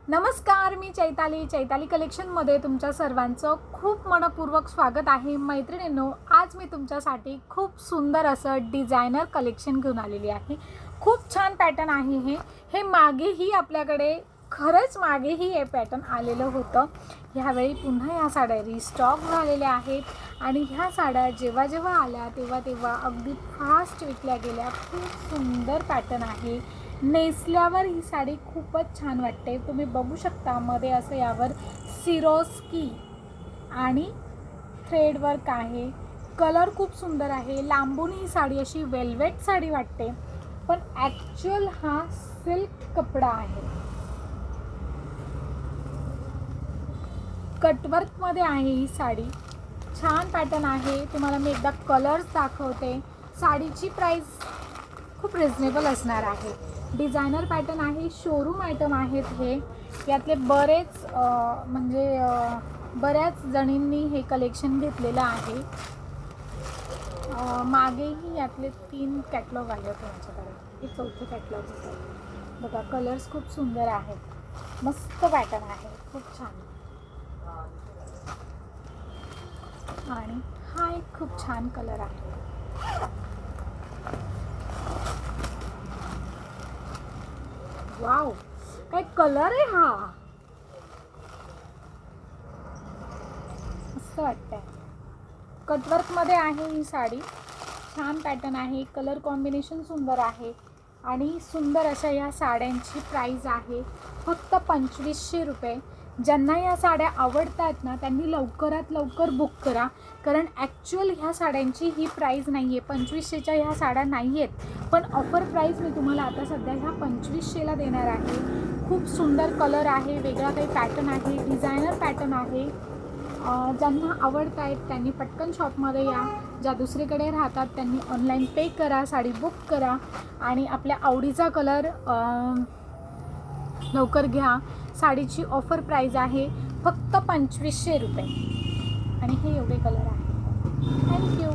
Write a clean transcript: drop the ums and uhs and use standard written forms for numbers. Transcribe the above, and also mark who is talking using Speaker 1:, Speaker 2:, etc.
Speaker 1: नमस्कार, मी चैताली कलेक्शनमध्ये तुमच्या सर्वांचं खूप मनपूर्वक स्वागत आहे। मैत्रिणींनो, आज मी तुमच्यासाठी खूप सुंदर असं डिझायनर कलेक्शन घेऊन आलेली आहे। खूप छान पॅटर्न आहे हे मागेही आपल्याकडे खरंच मागेही हे पॅटर्न आलेलं होतं। ह्यावेळी पुन्हा ह्या साड्या रिस्टॉक झालेल्या आहेत आणि ह्या साड्या जेव्हा आल्या तेव्हा अगदी फास्ट विकल्या गेल्या। खूप सुंदर पॅटर्न आहे। नेसल्यावर ही साडी खूपच छान वाटते। तुम्ही बघू शकता मध्ये असं यावर सिरोस्की आणि थ्रेड वर्क आहे। कलर खूप सुंदर आहे। लांबून ही साडी अशी वेल्वेट साडी वाटते, पण ॲक्च्युअल हा सिल्क कपडा आहे। कटवर्कमध्ये आहे ही साडी। छान पॅटर्न आहे। तुम्हाला मी एकदा कलर्स दाखवते। साडीची प्राइस खूप रिजनेबल असणार आहे। डिझायनर पॅटर्न आहे, शोरूम आयटम आहेत हे। यातले बऱ्याच जणींनी हे कलेक्शन घेतलेलं आहे। मागेही यातले 3 कॅटलॉग आले होते माझ्याकडे। हे चौथे कॅटलॉग होतं। बघा, कलर्स खूप सुंदर आहेत। मस्त पॅटर्न आहे, खूप छान। आणि हा एक खूप छान कलर आहे। वाव, काय कलर आहे हा, मस्त वाटतंय। कटवर्कमध्ये आहे ही साडी। छान पॅटर्न आहे, कलर कॉम्बिनेशन सुंदर आहे आणि सुंदर अशा या साड्यांची प्राइस आहे फक्त 2500 रुपये। ज्यांना या साड्या आवडतात ना, त्यांनी लवकरात लवकर बुक करा, कारण ॲक्च्युअल ह्या साड्यांची ही प्राइस नाही आहे। 2500च्या ह्या साड्या नाही आहेत, पण ऑफर प्राइस मी तुम्हाला आता सध्या ह्या 2500ला देणार आहे। खूप सुंदर कलर आहे, वेगळा काही पॅटर्न आहे, डिझायनर पॅटर्न आहे। ज्यांना आवडत आहेत त्यांनी पटकन शॉपमध्ये या। ज्या दुसरीकडे राहतात त्यांनी ऑनलाईन पे करा, साडी बुक करा आणि आपल्या आवडीचा कलर लवकर घ्या। साडीची ऑफर प्राइस आहे फक्त 2500 रुपये आणि हे एवढे कलर आहे। थँक्यू।